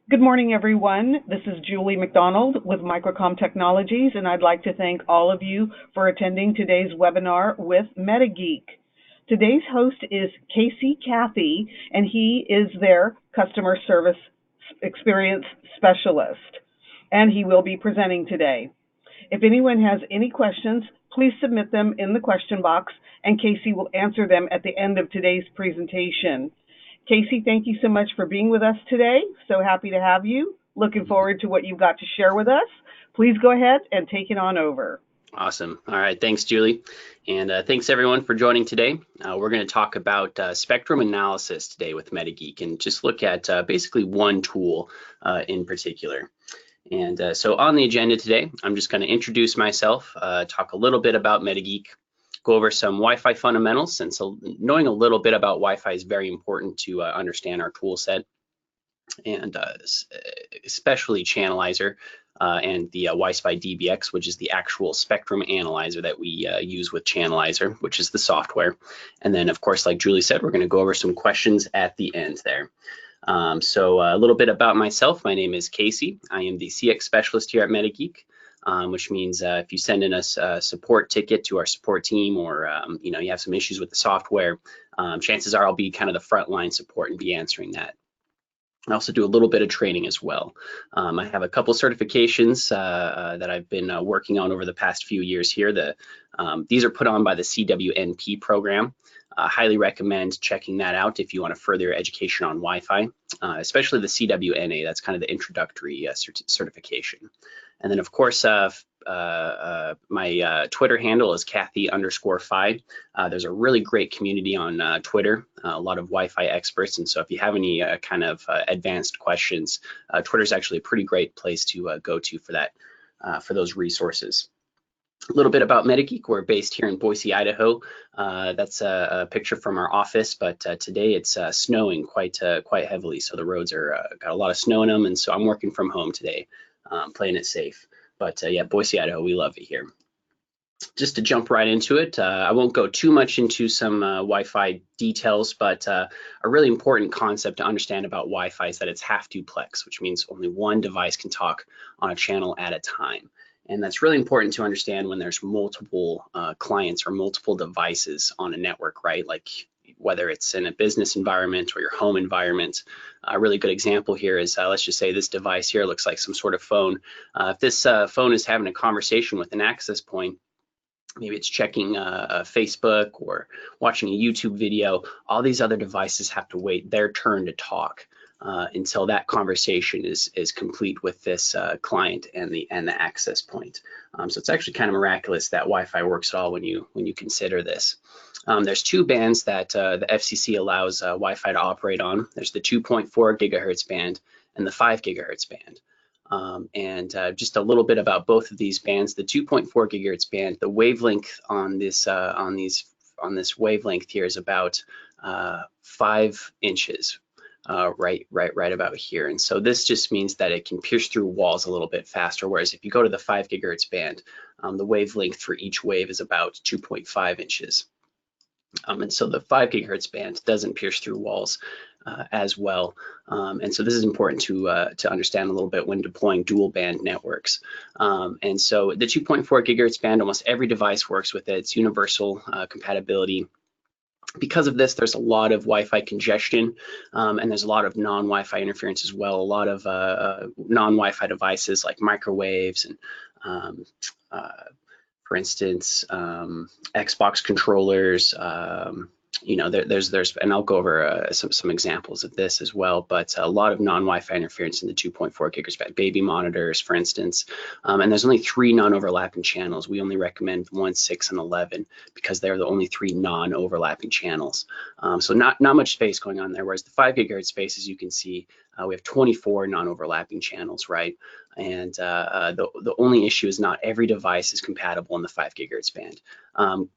Good morning, everyone. This is Julie McDonald with Microcom Technologies, and I'd like to thank all of you for attending today's webinar with MetaGeek. Today's host is Casey Cathy, and he is their customer service experience specialist, and he will be presenting today. If anyone has any questions, please submit them in the question box, and Casey will answer them at the end of today's presentation. Casey, thank you so much for being with us today. So happy to have you. Looking forward to what you've got to share with us. Please go ahead and take it on over. Awesome. All right. Thanks, Julie. And thanks, everyone, for joining today. We're going to talk about spectrum analysis today with MetaGeek and just look at basically one tool in particular. And so on the agenda today, I'm just going to introduce myself, talk a little bit about MetaGeek, go over some Wi-Fi fundamentals, since knowing a little bit about Wi-Fi is very important to understand our tool set, and especially channelizer and the Wi-Fi DBX, which is the actual spectrum analyzer that we use with channelizer, which is the software. And then, of course, like Julie said, we're going to go over some questions at the end there. So a little bit about myself. My name is Casey. I am the CX specialist here at MetaGeek. Which means if you send in us a support ticket to our support team, or you have some issues with the software, chances are I'll be kind of the frontline support and be answering that. I also do a little bit of training as well. I have a couple certifications that I've been working on over the past few years here. These are put on by the CWNP program. Highly recommend checking that out if you want to further your education on Wi-Fi, especially the CWNA. That's kind of the introductory certification. And then, of course, my Twitter handle is Cathy_Fi. There's a really great community on Twitter, a lot of Wi-Fi experts. And so if you have any kind of advanced questions, Twitter is actually a pretty great place to go to for that, for those resources. A little bit about MetaGeek. We're based here in Boise, Idaho. That's a picture from our office, but today it's snowing quite heavily. So the roads are got a lot of snow in them, and so I'm working from home today, playing it safe. But yeah, Boise, Idaho, we love it here. Just to jump right into it, I won't go too much into some Wi-Fi details, but a really important concept to understand about Wi-Fi is that it's half duplex, which means only one device can talk on a channel at a time. And that's really important to understand when there's multiple clients or multiple devices on a network, right? Like whether it's in a business environment or your home environment. A really good example here is, let's just say this device here looks like some sort of phone. If this phone is having a conversation with an access point, maybe it's checking Facebook or watching a YouTube video, all these other devices have to wait their turn to talk until that conversation is complete with this client and the access point. So it's actually kind of miraculous that Wi-Fi works at all when you consider this. There's two bands that the FCC allows Wi-Fi to operate on. There's the 2.4 gigahertz band and the 5 gigahertz band. Just a little bit about both of these bands. The 2.4 gigahertz band, the wavelength on this wavelength here is about 5 inches. Right about here. And so this just means that it can pierce through walls a little bit faster, whereas if you go to the 5 gigahertz band, the wavelength for each wave is about 2.5 inches. And so the 5 gigahertz band doesn't pierce through walls as well. And so this is important to understand a little bit when deploying dual band networks. And so the 2.4 gigahertz band, almost every device works with it. It's universal compatibility. Because of this, there's a lot of Wi-Fi congestion, and there's a lot of non-Wi-Fi interference as well. A lot of non-Wi-Fi devices like microwaves and, for instance, Xbox controllers. There's and I'll go over some examples of this as well, but a lot of non-Wi-Fi interference in the 2.4 gigahertz band, baby monitors, for instance, and there's only 3 non-overlapping channels. We only recommend 1, 6, and 11 because they're the only 3 non-overlapping channels. So not much space going on there, whereas the 5 gigahertz space, as you can see, we have 24 non-overlapping channels, right? And the only issue is not every device is compatible in the 5 gigahertz band.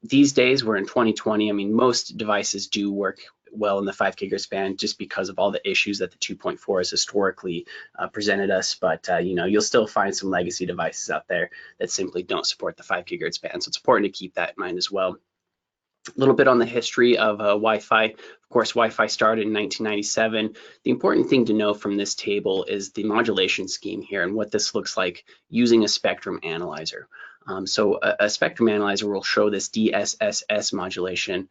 These days, we're in 2020. I mean, most devices do work well in the 5 gigahertz band just because of all the issues that the 2.4 has historically presented us. But you'll still find some legacy devices out there that simply don't support the 5 gigahertz band. So it's important to keep that in mind as well. A little bit on the history of Wi-Fi. Of course, Wi-Fi started in 1997. The important thing to know from this table is the modulation scheme here and what this looks like using a spectrum analyzer. So a spectrum analyzer will show this DSSS modulation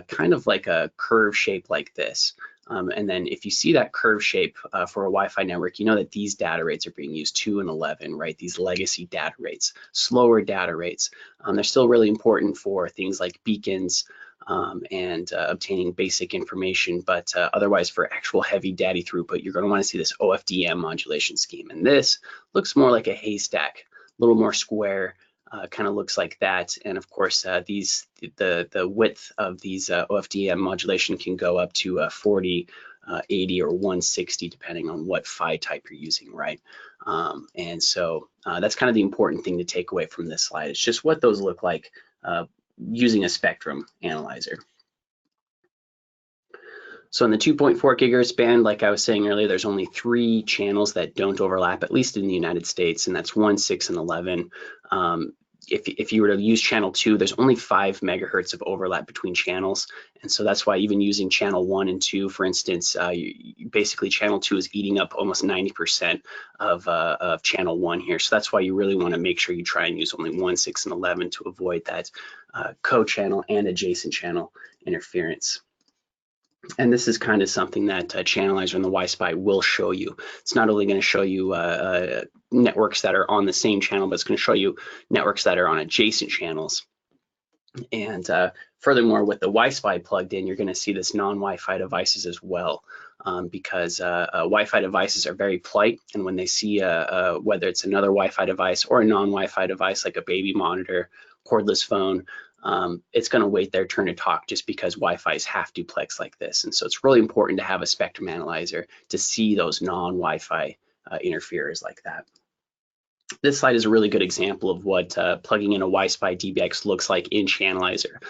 kind of like a curve shape like this. And then if you see that curve shape for a Wi-Fi network, you know that these data rates are being used 2 and 11, right? These legacy data rates, slower data rates. They're still really important for things like beacons and obtaining basic information, but otherwise for actual heavy data throughput, you're going to want to see this OFDM modulation scheme. And this looks more like a haystack, a little more square, kind of looks like that. And of course, the width of these OFDM modulation can go up to 40, 80, or 160, depending on what PHY type you're using, right? And so that's kind of the important thing to take away from this slide. It's just what those look like using a spectrum analyzer. So in the 2.4 gigahertz band, like I was saying earlier, there's only 3 channels that don't overlap, at least in the United States, and that's 1, 6, and 11. If you were to use channel 2, there's only 5 megahertz of overlap between channels. And so that's why even using channel 1 and 2, for instance, basically channel 2 is eating up almost 90% of channel 1 here. So that's why you really want to make sure you try and use only 1, 6, and 11 to avoid that co-channel and adjacent channel interference. And this is kind of something that Channelizer and the Wi-Spy will show you. It's not only going to show you networks that are on the same channel, but it's going to show you networks that are on adjacent channels. And furthermore, with the Wi-Spy plugged in, you're going to see this non-Wi-Fi devices as well, because Wi-Fi devices are very polite, and when they see whether it's another Wi-Fi device or a non-Wi-Fi device like a baby monitor, cordless phone, it's going to wait their turn to talk just because Wi-Fi is half duplex like this. And so it's really important to have a spectrum analyzer to see those non-Wi-Fi interferers like that. This slide is a really good example of what plugging in a Wi-Spy DBX looks like in Channelizer.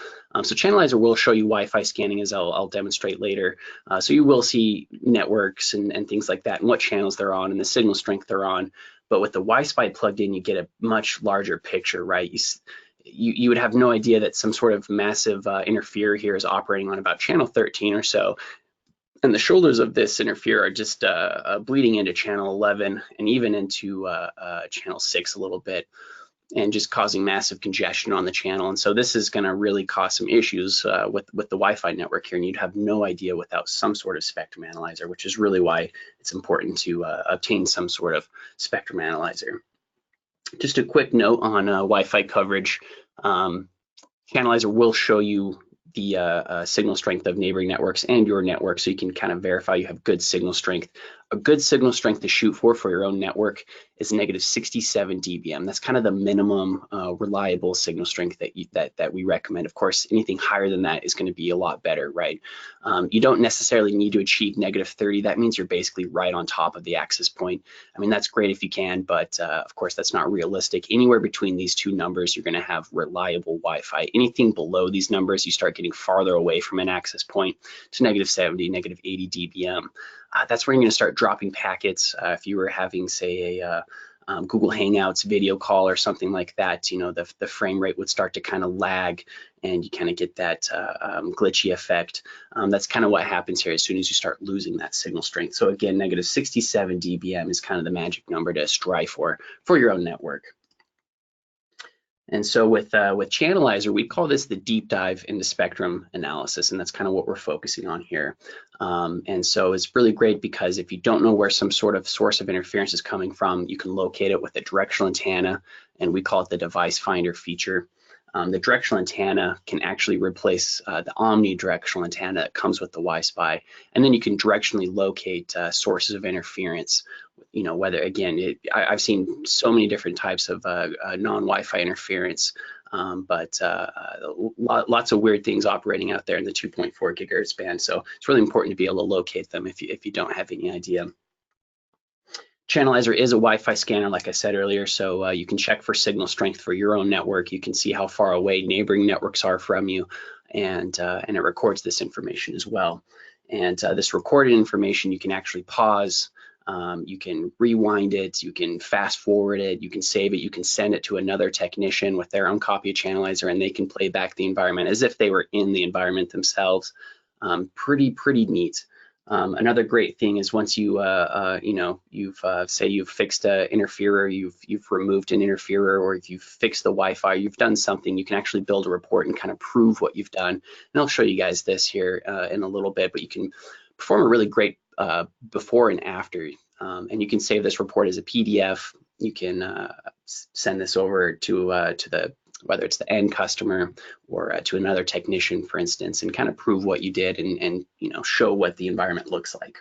So Channelizer will show you Wi-Fi scanning, as I'll demonstrate later. So you will see networks and things like that and what channels they're on and the signal strength they're on. But with the Wi-Spy plugged in, you get a much larger picture, right? You would have no idea that some sort of massive interferer here is operating on about channel 13 or so. And the shoulders of this interferer are just bleeding into channel 11 and even into channel 6 a little bit, and just causing massive congestion on the channel. And so this is going to really cause some issues with the Wi-Fi network here, and you'd have no idea without some sort of spectrum analyzer, which is really why it's important to obtain some sort of spectrum analyzer. Just a quick note on Wi-Fi coverage. Channelizer will show you the signal strength of neighboring networks and your network, so you can kind of verify you have good signal strength. A good signal strength to shoot for your own network is negative 67 dBm. That's kind of the minimum reliable signal strength that we recommend. Of course, anything higher than that is going to be a lot better, right? You don't necessarily need to achieve negative 30. That means you're basically right on top of the access point. I mean, that's great if you can, but of course, that's not realistic. Anywhere between these two numbers, you're going to have reliable Wi-Fi. Anything below these numbers, you start getting farther away from an access point to negative 70, negative 80 dBm. That's where you're going to start dropping packets. If you were having, say, a Google Hangouts video call or something like that, you know, the frame rate would start to kind of lag, and you kind of get that glitchy effect. That's kind of what happens here as soon as you start losing that signal strength. So again, negative 67 dBm is kind of the magic number to strive for your own network. And so with Channelizer, we call this the deep dive into spectrum analysis, and that's kind of what we're focusing on here. And so it's really great because if you don't know where some sort of source of interference is coming from, you can locate it with a directional antenna, and we call it the device finder feature. The directional antenna can actually replace the omnidirectional antenna that comes with the Wi-Spy, and then you can directionally locate sources of interference. You know, whether, again, I've seen so many different types of non-Wi-Fi interference, but lots of weird things operating out there in the 2.4 gigahertz band. So it's really important to be able to locate them if you don't have any idea. Channelizer is a Wi-Fi scanner, like I said earlier, so you can check for signal strength for your own network. You can see how far away neighboring networks are from you, and it records this information as well. And this recorded information you can actually pause You can rewind it, you can fast forward it, you can save it, you can send it to another technician with their own copy of Channelizer, and they can play back the environment as if they were in the environment themselves. Pretty neat. Another great thing is once you say you've fixed an interferer, you've removed an interferer, or if you've fixed the Wi-Fi, you've done something, you can actually build a report and kind of prove what you've done. And I'll show you guys this here in a little bit, but you can perform a really great before and after, and you can save this report as a PDF. You can send this over to the, whether it's the end customer or to another technician, for instance, and kind of prove what you did and show what the environment looks like.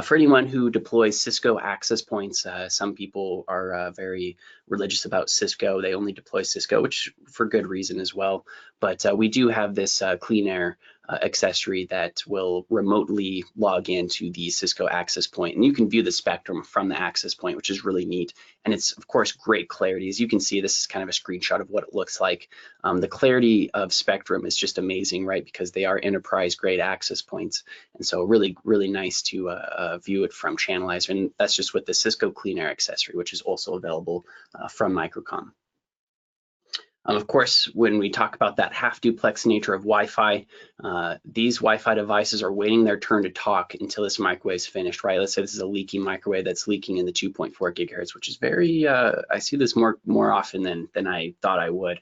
For anyone who deploys Cisco access points, some people are very religious about Cisco. They only deploy Cisco, which for good reason as well. But we do have this clean air accessory that will remotely log into the Cisco access point, and you can view the spectrum from the access point, which is really neat. And it's of course great clarity. As you can see, this is kind of a screenshot of what it looks like. The clarity of spectrum is just amazing, right? Because they are enterprise grade access points, and so really nice to view it from Channelizer. And that's just with the Cisco Clean Air accessory, which is also available from Microcom. Of course, when we talk about that half duplex nature of Wi-Fi, these Wi-Fi devices are waiting their turn to talk until this microwave is finished, right? Let's say this is a leaky microwave that's leaking in the 2.4 gigahertz, which is very, I see this more often than I thought I would.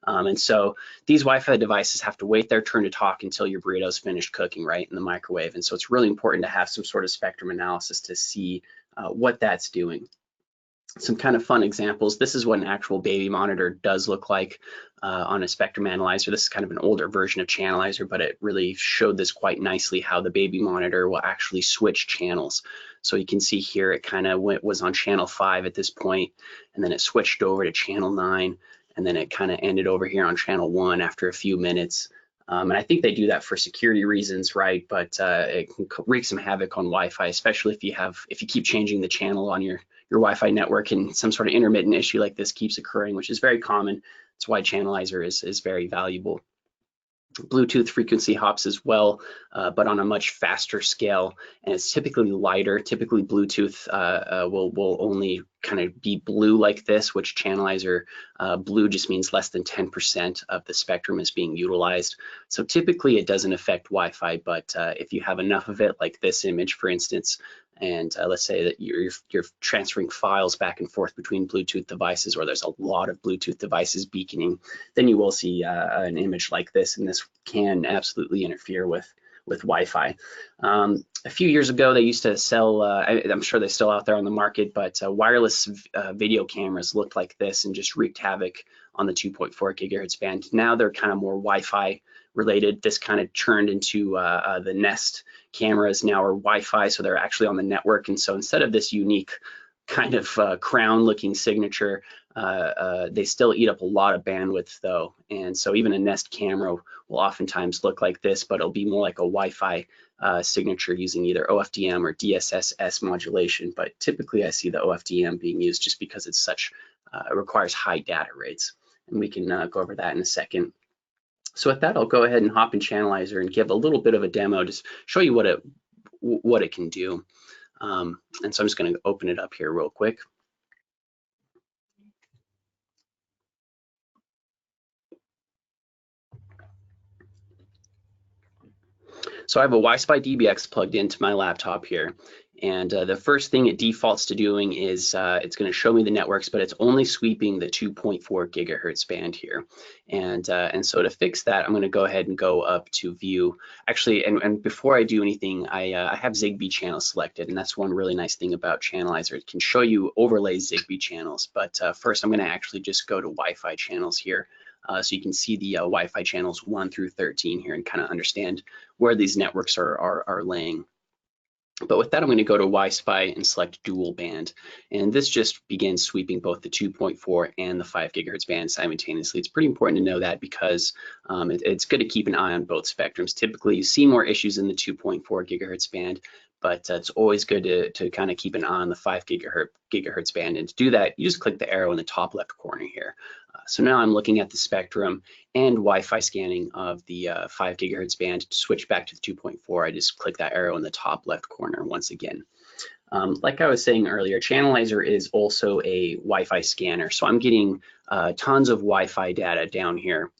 And so these Wi-Fi devices have to wait their turn to talk until your burrito's finished cooking, right, in the microwave. And so it's really important to have some sort of spectrum analysis to see what that's doing. Some kind of fun examples. This is what an actual baby monitor does look like on a spectrum analyzer. This is kind of an older version of Channelizer, but it really showed this quite nicely, how the baby monitor will actually switch channels. So you can see here it kind of was on channel 5 at this point, and then it switched over to channel 9, and then it kind of ended over here on channel 1 after a few minutes. And I think they do that for security reasons, right? But it can wreak some havoc on Wi-Fi, especially if you keep changing the channel on your Wi-Fi network and some sort of intermittent issue like this keeps occurring, which is very common. That's why Channelizer is very valuable. Bluetooth frequency hops as well, but on a much faster scale, and it's typically lighter. Typically Bluetooth will only kind of be blue like this, which Channelizer blue just means less than 10% of the spectrum is being utilized. So typically it doesn't affect Wi-Fi, but if you have enough of it, like this image, for instance, and let's say that you're transferring files back and forth between Bluetooth devices, or there's a lot of Bluetooth devices beaconing, then you will see an image like this, and this can absolutely interfere with Wi-Fi. A few years ago, they used to sell, I'm sure they're still out there on the market, but wireless video cameras looked like this and just wreaked havoc on the 2.4 gigahertz band. Now they're kind of more Wi-Fi related. This kind of turned into the Nest cameras now are Wi-Fi, so they're actually on the network. And so instead of this unique kind of crown looking signature, they still eat up a lot of bandwidth though. And so even a Nest camera will oftentimes look like this, but it'll be more like a Wi-Fi signature using either OFDM or DSSS modulation. But typically I see the OFDM being used just because it's such, it requires high data rates. And we can go over that in a second. So with that, I'll go ahead and hop in Channelizer and give a little bit of a demo, just show you what it can do. And so I'm just going to open it up here real quick. So I have a Wi-Fi DBX plugged into my laptop here. And the first thing it defaults to doing is it's going to show me the networks, but it's only sweeping the 2.4 gigahertz band here. And so to fix that, I'm going to go ahead and go up to view. Actually, and before I do anything, I have Zigbee channels selected, and that's one really nice thing about Channelizer. It can show you overlay Zigbee channels, but first I'm going to actually just go to Wi-Fi channels here. So you can see the Wi-Fi channels 1 through 13 here and kind of understand where these networks are laying. But with that, I'm going to go to Wi-Fi and select dual band. And this just begins sweeping both the 2.4 and the 5 gigahertz band simultaneously. It's pretty important to know that because it's good to keep an eye on both spectrums. Typically, you see more issues in the 2.4 gigahertz band, but it's always good to kind of keep an eye on the 5 gigahertz band. And to do that, you just click the arrow in the top left corner here. So now I'm looking at the spectrum and Wi-Fi scanning of the 5 gigahertz band. To switch back to the 2.4, I just click that arrow in the top left corner once again. Like I was saying earlier, channelizer is also a Wi-Fi scanner. So I'm getting tons of Wi-Fi data down here.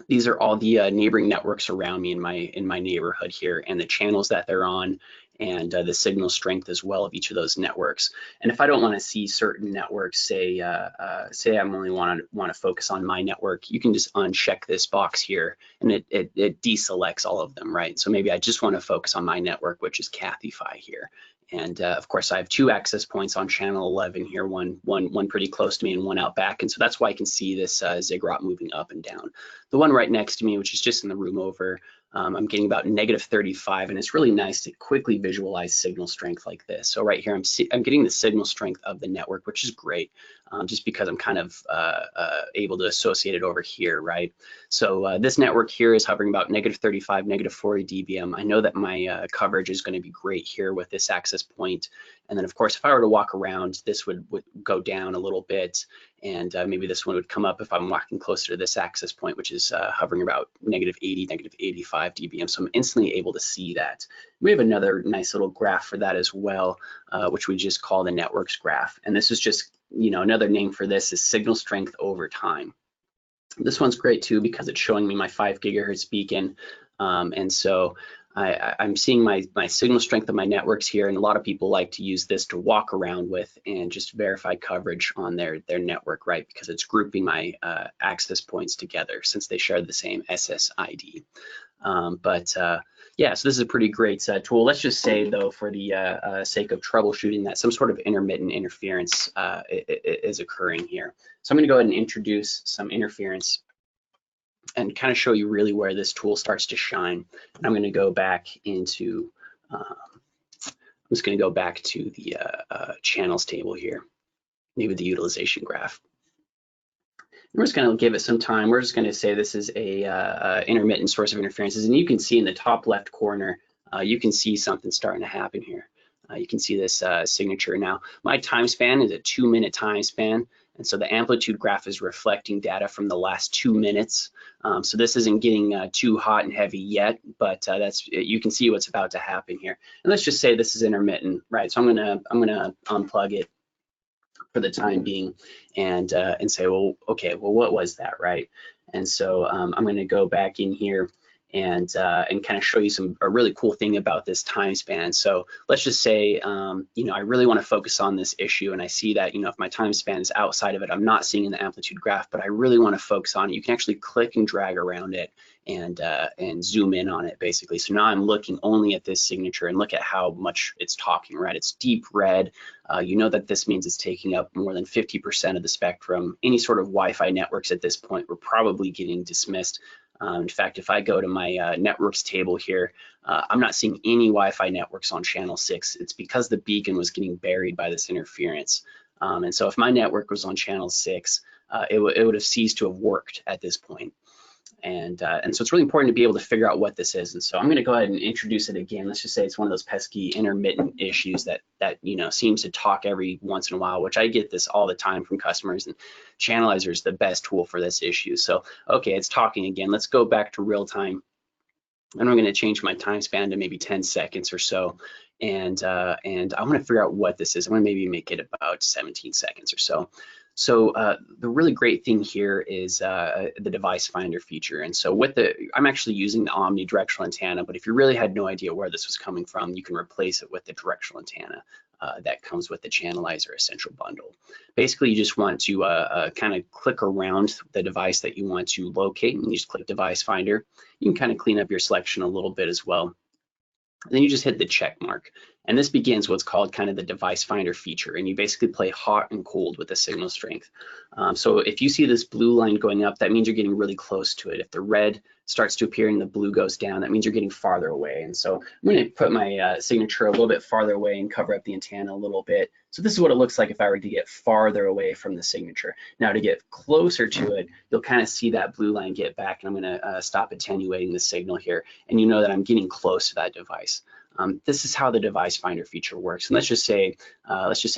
These are all the neighboring networks around me in my neighborhood here, and the channels that they're on, and the signal strength as well of each of those networks. And if I don't want to see certain networks, say I'm only want to focus on my network, you can just uncheck this box here, and it deselects all of them, right? So maybe I just want to focus on my network, which is Cathy-Fi here. And of course, I have 2 access points on channel 11 here, one pretty close to me and one out back. And so that's why I can see this ziggurat moving up and down. The one right next to me, which is just in the room over, I'm getting about -35, and it's really nice to quickly visualize signal strength like this. So right here, I'm getting the signal strength of the network, which is great, just because I'm kind of able to associate it over here, right? So this network here is hovering about -35, -40 dBm. I know that my coverage is going to be great here with this access point. And then of course, if I were to walk around, this would go down a little bit, and maybe this one would come up if I'm walking closer to this access point, which is hovering about -80, -85 dBm. So I'm instantly able to see that. We have another nice little graph for that as well, which we just call the networks graph. And this is just, another name for this is signal strength over time. This one's great too because it's showing me my 5 gigahertz beacon, and so I'm seeing my signal strength of my networks here, and a lot of people like to use this to walk around with and just verify coverage on their network, right? Because it's grouping my access points together since they share the same SSID. Yeah, so this is a pretty great tool. Let's just say though, for the sake of troubleshooting, that some sort of intermittent interference is occurring here. So I'm going to go ahead and introduce some interference and kind of show you really where this tool starts to shine. And I'm going to go back into, I'm just going to go back to the channels table here, maybe the utilization graph. We're just going to give it some time. We're just going to say this is a intermittent source of interferences, and you can see in the top left corner, you can see something starting to happen here. You can see this signature now. My time span is a 2-minute time span, and so the amplitude graph is reflecting data from the last 2 minutes. So this isn't getting too hot and heavy yet, but you can see what's about to happen here. And let's just say this is intermittent, right? So I'm gonna unplug it for the time being, and say, well, okay, well, what was that, right? And so I'm going to go back in here and kind of show you a really cool thing about this time span. So let's just say, I really want to focus on this issue, and I see that, if my time span is outside of it, I'm not seeing in the amplitude graph, but I really want to focus on it. You can actually click and drag around it and zoom in on it, basically. So now I'm looking only at this signature, and look at how much it's talking, right? It's deep red. You know that this means it's taking up more than 50% of the spectrum. Any sort of Wi-Fi networks at this point, we're probably getting dismissed. In fact, if I go to my networks table here, I'm not seeing any Wi-Fi networks on channel 6. It's because the beacon was getting buried by this interference. And so if my network was on channel 6, it would have ceased to have worked at this point. And so it's really important to be able to figure out what this is. And so I'm going to go ahead and introduce it again. Let's just say it's one of those pesky intermittent issues that seems to talk every once in a while, which I get this all the time from customers. And Channelizer is the best tool for this issue. So okay, it's talking again. Let's go back to real time, and I'm going to change my time span to maybe 10 seconds or so. And I'm going to figure out what this is. I'm going to maybe make it about 17 seconds or so. So the really great thing here is the device finder feature. And so I'm actually using the omnidirectional antenna, but if you really had no idea where this was coming from, you can replace it with the directional antenna that comes with the Channelizer Essential Bundle. Basically, you just want to kind of click around the device that you want to locate, and you just click device finder. You can kind of clean up your selection a little bit as well. And then you just hit the check mark, and this begins what's called kind of the device finder feature, and you basically play hot and cold with the signal strength. So if you see this blue line going up, that means you're getting really close to it. If the red starts to appear and the blue goes down, that means you're getting farther away. And so I'm going to put my signature a little bit farther away and cover up the antenna a little bit. So this is what it looks like if I were to get farther away from the signature. Now to get closer to it, you'll kind of see that blue line get back, and I'm going to stop attenuating the signal here, and you know that I'm getting close to that device. This is how the device finder feature works. And let's just say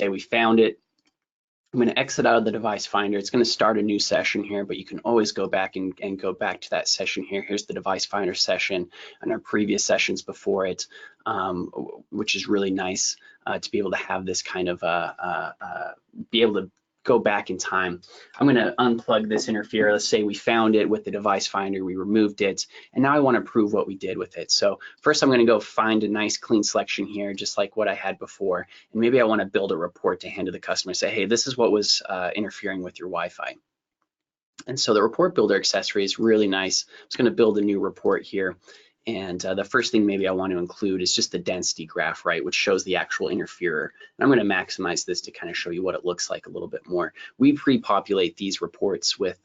we found it. I'm going to exit out of the device finder. It's going to start a new session here, but you can always go back and go back to that session here. Here's the device finder session and our previous sessions before it, which is really nice to be able to have this kind of be able to go back in time. I'm going to unplug this interferer. Let's say we found it with the device finder, we removed it, and now I want to prove what we did with it. So first I'm going to go find a nice clean selection here, just like what I had before, and maybe I want to build a report to hand to the customer, say, hey, this is what was interfering with your Wi-Fi. And so the report builder accessory is really nice. I'm just going to build a new report here. And the first thing maybe I want to include is just the density graph, right, which shows the actual interferer. And I'm going to maximize this to kind of show you what it looks like a little bit more. We pre-populate these reports with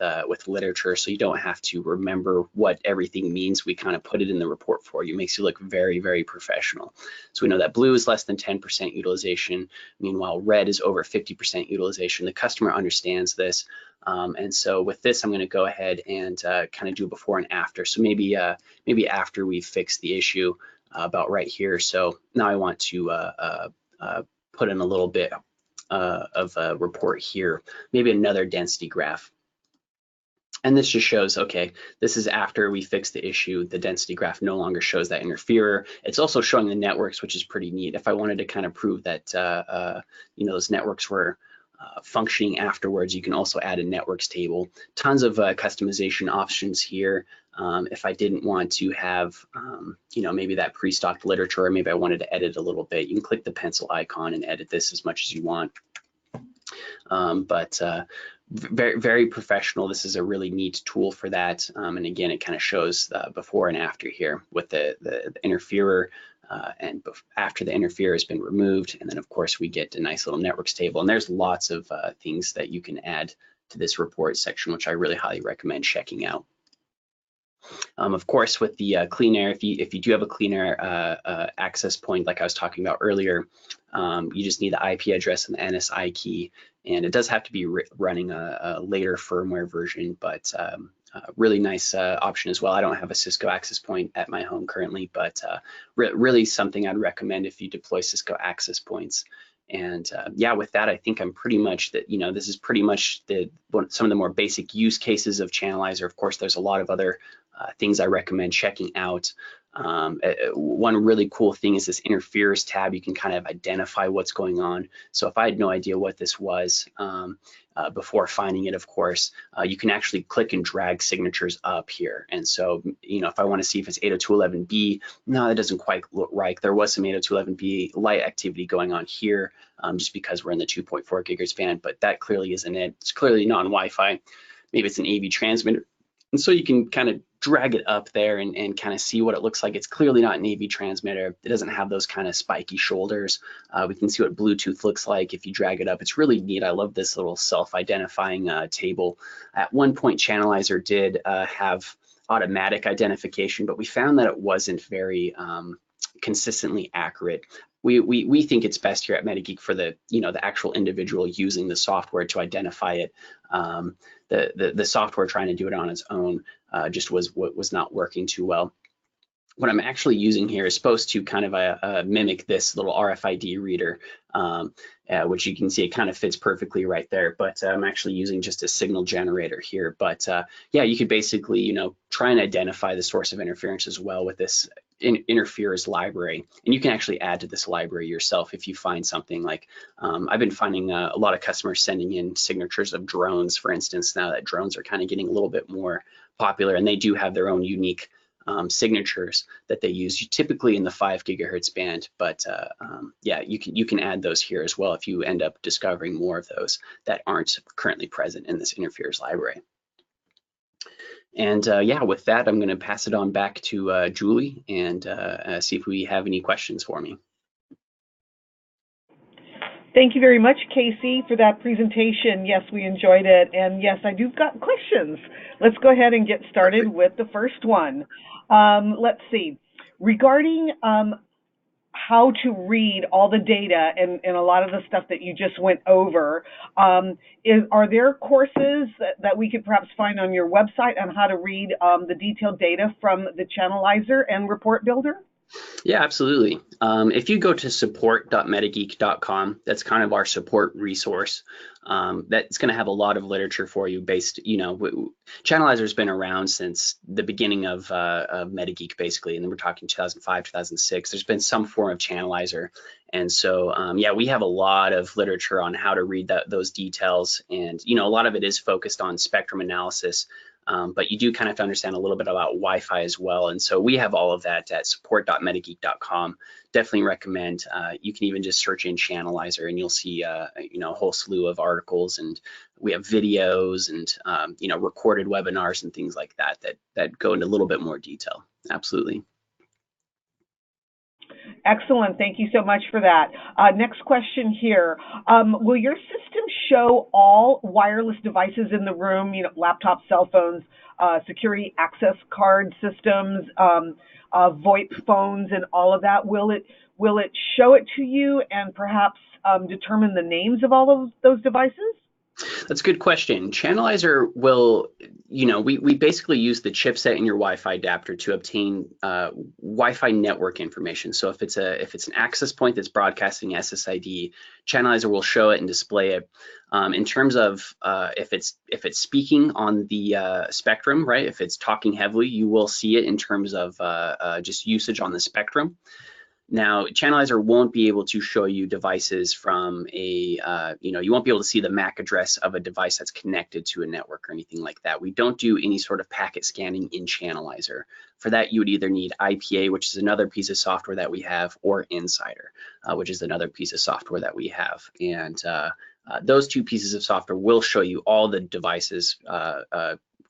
literature, so you don't have to remember what everything means. We kind of put it in the report for you. It makes you look very, very professional. So we know that blue is less than 10% utilization. Meanwhile, red is over 50% utilization. The customer understands this. And so with this, I'm going to go ahead and kind of do before and after. So maybe after we've fixed the issue about right here. So now I want to put in a little bit of a report here, maybe another density graph. And this just shows, okay, this is after we fix the issue. The density graph no longer shows that interferer. It's also showing the networks, which is pretty neat. If I wanted to kind of prove that, those networks were functioning afterwards, you can also add a networks table. Tons of customization options here. If I didn't want to have, maybe that pre-stocked literature, or maybe I wanted to edit a little bit, you can click the pencil icon and edit this as much as you want. Very, very professional. This is a really neat tool for that. And again, it kind of shows before and after here with the interferer. And after the interferer has been removed, and then of course we get a nice little networks table, and there's lots of things that you can add to this report section, which I really highly recommend checking out. Of course, with the clean air, if you do have a clean air access point, like I was talking about earlier, you just need the IP address and the NSI key, and it does have to be running a later firmware version, but really nice option as well. I don't have a Cisco access point at my home currently, but really something I'd recommend if you deploy Cisco access points. And yeah, with that, I think I'm pretty much that, this is pretty much some of the more basic use cases of Channelizer. Of course, there's a lot of other things I recommend checking out. One really cool thing is this interferers tab. You can kind of identify what's going on. So if I had no idea what this was before finding it, of course, you can actually click and drag signatures up here. And so, if I want to see if it's 802.11b, no, that doesn't quite look right. There was some 802.11b light activity going on here just because we're in the 2.4 gigahertz band, but that clearly isn't it. It's clearly non-Wi-Fi. Maybe it's an AV transmitter. And so you can kind of drag it up there and kind of see what it looks like. It's clearly not an AV transmitter. It doesn't have those kind of spiky shoulders. We can see what Bluetooth looks like if you drag it up. It's really neat. I love this little self-identifying table. At one point, Channelizer did have automatic identification, but we found that it wasn't very consistently accurate. We think it's best here at MetaGeek for the actual individual using the software to identify it. The software trying to do it on its own just was not working too well. What I'm actually using here is supposed to kind of mimic this little RFID reader, which you can see it kind of fits perfectly right there, but I'm actually using just a signal generator here. But yeah, you could basically, try and identify the source of interference as well with this interferers library, and you can actually add to this library yourself if you find something like, I've been finding a lot of customers sending in signatures of drones, for instance, now that drones are kind of getting a little bit more popular, and they do have their own unique signatures that they use, typically in the 5 gigahertz band. But yeah, you can add those here as well if you end up discovering more of those that aren't currently present in this interferers library. And yeah, with that, I'm going to pass it on back to Julie and see if we have any questions for me. Thank you very much, Casey, for that presentation. Yes, we enjoyed it. And yes, I do got questions. Let's go ahead and get started with the first one. Let's see. Regarding how to read all the data and a lot of the stuff that you just went over, are there courses that we could perhaps find on your website on how to read the detailed data from the Channelizer and Report Builder? Yeah, absolutely. If you go to support.metageek.com, that's kind of our support resource. That's going to have a lot of literature for you based, Channelizer's been around since the beginning of MetaGeek, basically, and then we're talking 2005, 2006. There's been some form of channelizer. And so, yeah, we have a lot of literature on how to read those details. And, a lot of it is focused on spectrum analysis. But you do kind of have to understand a little bit about Wi-Fi as well. And so we have all of that at support.metageek.com. Definitely recommend. You can even just search in Channelizer and you'll see a whole slew of articles, and we have videos and recorded webinars and things like that go into a little bit more detail. Absolutely. Excellent. Thank you so much for that. Next question here. Will your system show all wireless devices in the room, laptops, cell phones, security access card systems, VoIP phones, and all of that? Will it show it to you and perhaps determine the names of all of those devices? That's a good question. Channelizer will, we basically use the chipset in your Wi-Fi adapter to obtain Wi-Fi network information. So if it's an access point that's broadcasting SSID, Channelizer will show it and display it. In terms of if it's speaking on the spectrum, right? If it's talking heavily, you will see it in terms of just usage on the spectrum. Now, Channelizer won't be able to show you devices from you won't be able to see the MAC address of a device that's connected to a network or anything like that. We don't do any sort of packet scanning in Channelizer. For that, you would either need IPA, which is another piece of software that we have, or Insider, which is another piece of software that we have. And those two pieces of software will show you all the devices,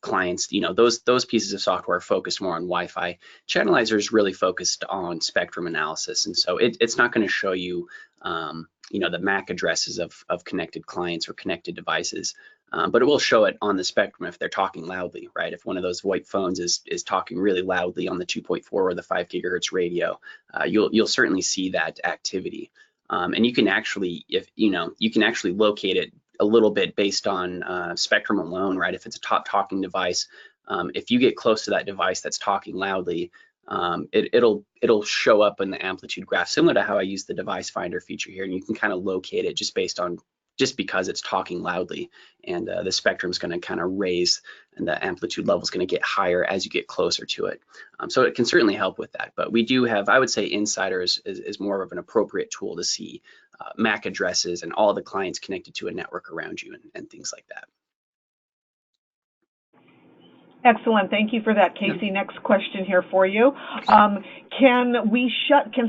clients, those pieces of software are focused more on Wi-Fi. Channelizer is really focused on spectrum analysis, and so it's not going to show you, the MAC addresses of connected clients or connected devices, but it will show it on the spectrum if they're talking loudly, right? If one of those VoIP phones is talking really loudly on the 2.4 or the 5 gigahertz radio, you'll certainly see that activity. And you can actually, locate it a little bit based on spectrum alone, right? If it's a top talking device, if you get close to that device that's talking loudly, it'll show up in the amplitude graph, similar to how I use the device finder feature here, and you can kind of locate it just because it's talking loudly, and the spectrum is going to kind of raise, and the amplitude level is going to get higher as you get closer to it. So it can certainly help with that. But we do have, I would say, Insider is more of an appropriate tool to see MAC addresses and all the clients connected to a network around you and things like that. Excellent. Thank you for that, Casey. Next question here for you. Can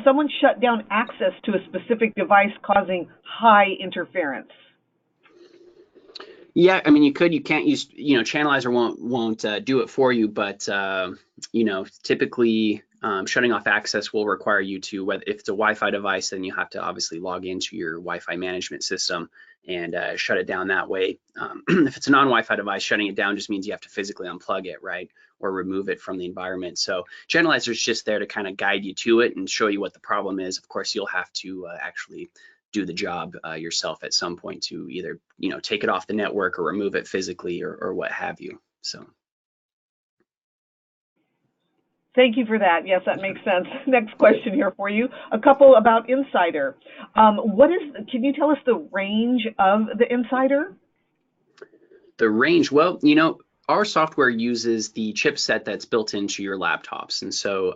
someone shut down access to a specific device causing high interference? Yeah, I mean, you can't use, Channelizer won't do it for you, but typically shutting off access will require you to, if it's a Wi-Fi device, then you have to obviously log into your Wi-Fi management system and shut it down that way. If it's a non-Wi-Fi device, shutting it down just means you have to physically unplug it, right? Or remove it from the environment. So Channelizer is just there to kind of guide you to it and show you what the problem is. Of course, you'll have to actually do the job yourself at some point to either take it off the network or remove it physically or what have you. So thank you for that. Yes, that makes sense. Next question here for you. A couple about Insider. Can you tell us the range of the Insider? The range, well, our software uses the chipset that's built into your laptops. And so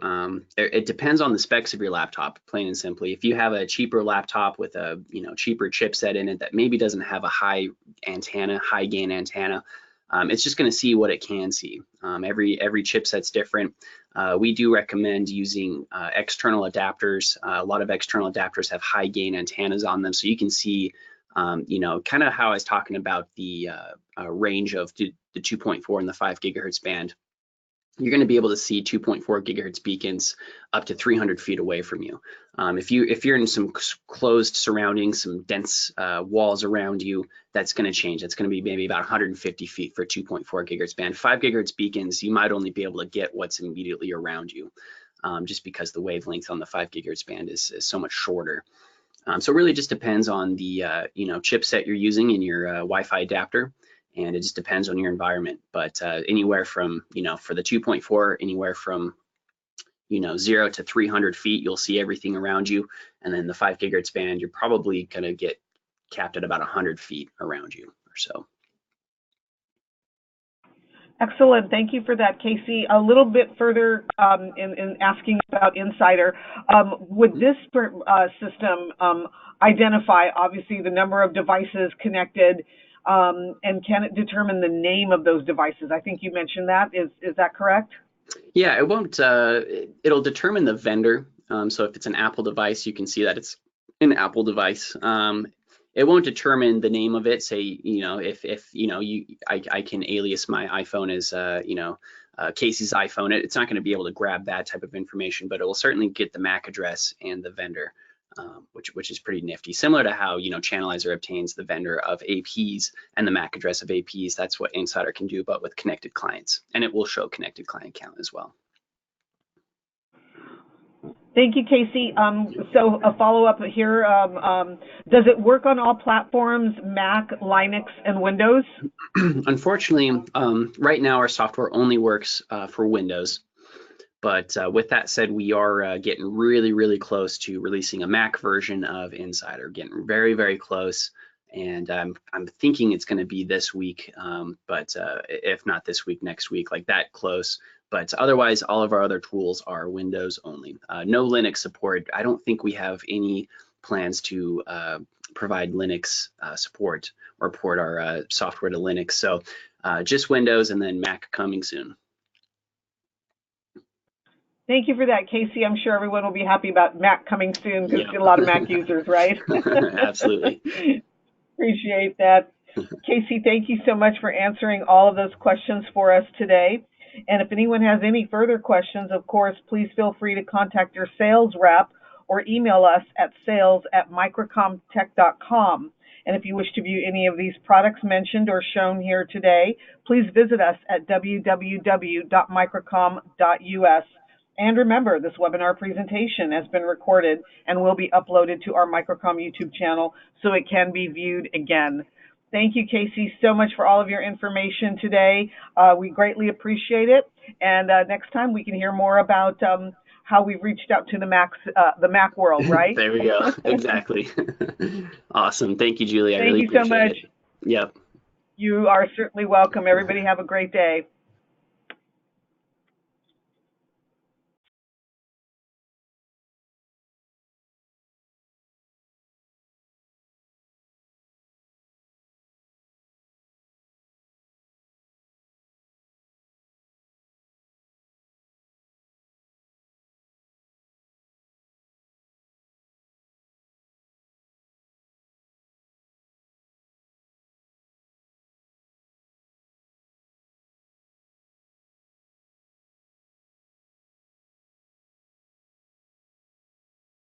it depends on the specs of your laptop, plain and simply. If you have a cheaper laptop with a cheaper chipset in it that maybe doesn't have a high gain antenna, it's just going to see what it can see. Every chipset's different. We do recommend using external adapters. A lot of external adapters have high gain antennas on them, so you can see kind of how I was talking about the range of the 2.4 and the 5 gigahertz band. You're going to be able to see 2.4 gigahertz beacons up to 300 feet away from you. If you're in some closed surroundings, some dense walls around you, that's going to change. That's going to be maybe about 150 feet for 2.4 gigahertz band. 5 gigahertz beacons, you might only be able to get what's immediately around you, just because the wavelength on the 5 gigahertz band is so much shorter. So it really just depends on the chipset you're using in your Wi-Fi adapter, and it just depends on your environment. But anywhere from, for the 2.4, anywhere from 0 to 300 feet, you'll see everything around you. And then the 5 gigahertz band, you're probably going to get capped at about 100 feet around you or so. Excellent. Thank you for that, Casey. A little bit further in asking about Insider, would this system identify, obviously, the number of devices connected, and can it determine the name of those devices? I think you mentioned that. Is that correct? Yeah, it won't. It'll determine the vendor. So if it's an Apple device, you can see that it's an Apple device. It won't determine the name of it. Say, if I can alias my iPhone as Casey's iPhone. It's not going to be able to grab that type of information, but it will certainly get the MAC address and the vendor, which is pretty nifty. Similar to how Channelizer obtains the vendor of APs and the MAC address of APs. That's what Insider can do, but with connected clients, and it will show connected client count as well. Thank you, Casey. So a follow-up here, does it work on all platforms, Mac, Linux, and Windows? Unfortunately, right now our software only works for Windows. But with that said, we are getting really, really close to releasing a Mac version of Insider, getting very, very close. And I'm thinking it's going to be this week, but if not this week, next week, like that close. But otherwise, all of our other tools are Windows only. No Linux support. I don't think we have any plans to provide Linux support or port our software to Linux. So just Windows, and then Mac coming soon. Thank you for that, Casey. I'm sure everyone will be happy about Mac coming soon because a lot of Mac users, right? Absolutely. Appreciate that. Casey, thank you so much for answering all of those questions for us today. And if anyone has any further questions, of course, please feel free to contact your sales rep or email us at sales@microcomtech.com. And if you wish to view any of these products mentioned or shown here today, please visit us at www.microcom.us. And remember, this webinar presentation has been recorded and will be uploaded to our Microcom YouTube channel so it can be viewed again. Thank you, Casey, so much for all of your information today. We greatly appreciate it. And next time we can hear more about how we've reached out to the Mac world, right? There we go. Exactly. Awesome. Thank you, Julie. I really appreciate it. Thank you so much. Yep. You are certainly welcome. Everybody have a great day.